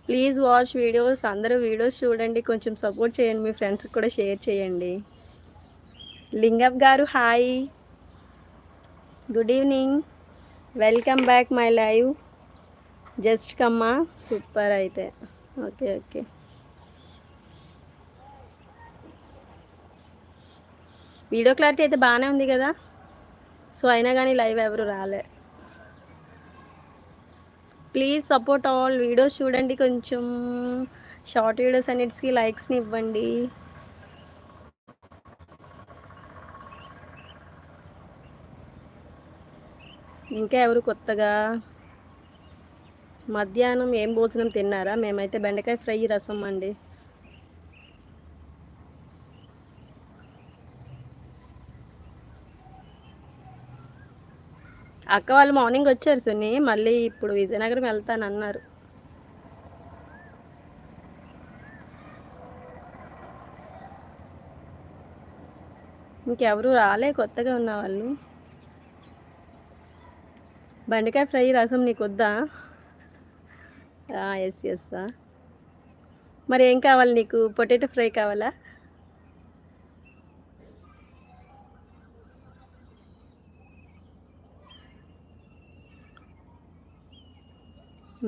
Please watch videos. అందరూ videos చూడండి, కొంచెం సపోర్ట్ చేయండి, మీ ఫ్రెండ్స్కి కూడా షేర్ చేయండి. లింగప్ గారు hi, good evening, welcome back my live. Just కమ్మా, సూపర్ అయితే. ఓకే ఓకే, వీడియో క్లారిటీ అయితే బాగానే ఉంది కదా. సో అయినా కానీ లైవ్ ఎవరు రాలే. Please support all. వీడియోస్ చూడండి, కొంచెం షార్ట్ వీడియోస్ అన్నిటికీ లైక్స్ని ఇవ్వండి. ఇంకా ఎవరు కొత్తగా మధ్యాహ్నం ఏం భోజనం తిన్నారా? మేమైతే బెండకాయ ఫ్రై, రసం అండి. అక్క వాళ్ళు మార్నింగ్ వచ్చారు సున్ని, మళ్ళీ ఇప్పుడు విజయనగరం వెళ్తానన్నారు. ఇంకెవరు రాలే కొత్తగా ఉన్న వాళ్ళు. బెండకాయ ఫ్రై, రసం నీకు వద్దా? Yes yes. మరి ఏం కావాలి నీకు? పొటాటో ఫ్రై కావాలా?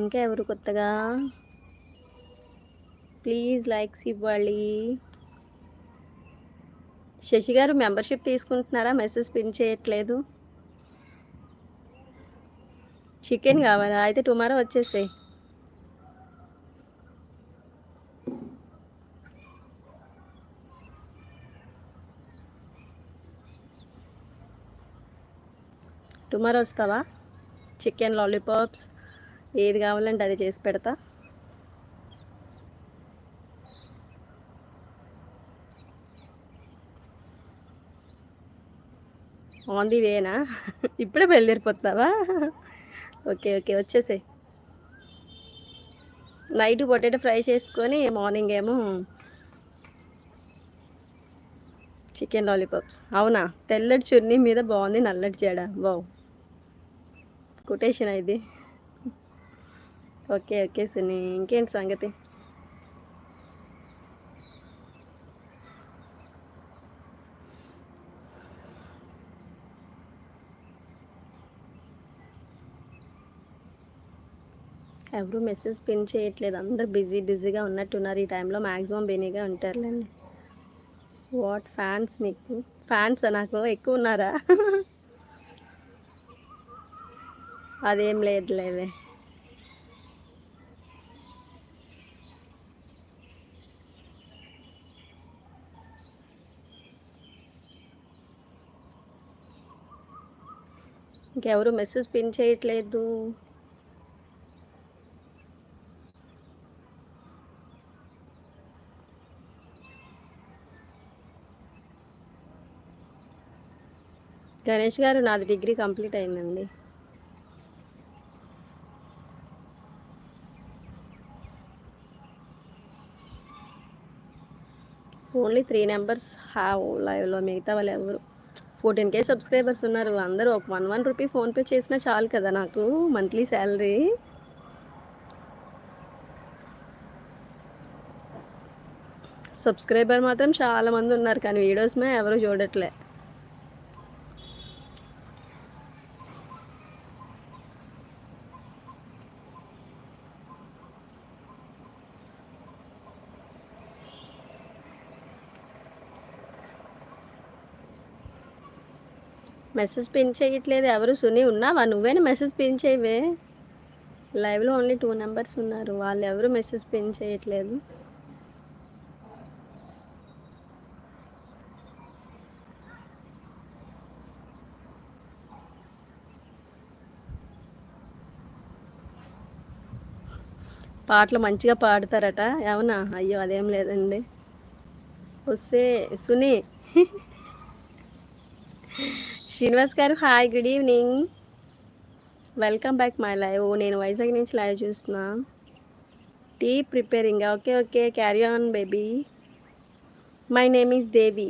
ఇంకా ఎవరు కొత్తగా? ప్లీజ్ లైక్స్ ఇవ్వాలి. శశి గారు మెంబర్షిప్ తీసుకుంటున్నారా? మెసేజ్ పిన్ చేయట్లేదు. చికెన్ కావాలా? అయితే టుమారో వచ్చేసాయి. టుమారో వస్తావా? చికెన్ లాలీపాప్స్ ఏది కావాలంటే అది చేసి పెడతా. ఆన్ ది వేనా? ఇప్పుడే బయలుదేరిపోతావా? ఓకే ఓకే, వచ్చేసాయి. నైట్ పొటాటో ఫ్రై చేసుకొని మార్నింగ్ ఏమో చికెన్ లాలీపాప్స్. అవునా? తెల్లటి చున్నీ మీద బాగుంది నల్లటి జడ. వావ్, కొటేషన్ ఇది. ఓకే ఓకే సునీ, ఇంకేంటి సంగతి? ఎవరు మెసేజ్ పిన్ చేయట్లేదు, అందరు బిజీగా ఉన్నట్టున్నారు ఈ టైంలో. మ్యాక్సిమం బిజీగా ఉంటారులేండి. వాట్ ఫ్యాన్స్ మీకు? ఫ్యాన్స్ నాకు ఎక్కువ ఉన్నారా? అదేం లేదులేవే. ఇంకెవరు మెసేజ్ పిన్ చేయట్లేదు. గణేష్ గారు, నాది డిగ్రీ కంప్లీట్ అయిందండి. ఓన్లీ 3 నెంబర్స్ హ్యావ్ లైవ్లో, మిగతా వాళ్ళు ఎవరు. 14K సబ్స్క్రైబర్స్ ఉన్నారు. అందరూ ఒక 1 రూపీ ఫోన్పే చేసినా చాలు కదా నాకు మంత్లీ శాలరీ. సబ్స్క్రైబర్ మాత్రం చాలామంది ఉన్నారు, కానీ వీడియోస్ ఎవరు చూడట్లే. మెసేజ్ పిన్ చేయట్లేదు ఎవరు. సునీ ఉన్నావా? నువ్వేనా మెసేజ్ పిన్ చేయవే. లైవ్లో ఓన్లీ 2 నెంబర్స్ ఉన్నారు, వాళ్ళు ఎవరు మెసేజ్ పిన్ చేయట్లేదు. పాటలు మంచిగా పాడతారట. అవునా? అయ్యో అదేం లేదండి. వస్తే సునీ. శ్రీనివాస్ గారు hi, good evening, welcome back my live. నేను వైజాగ్ నుంచి లైవ్ చూస్తున్నా. Tea preparing. Okay okay, carry on baby. My name is Devi.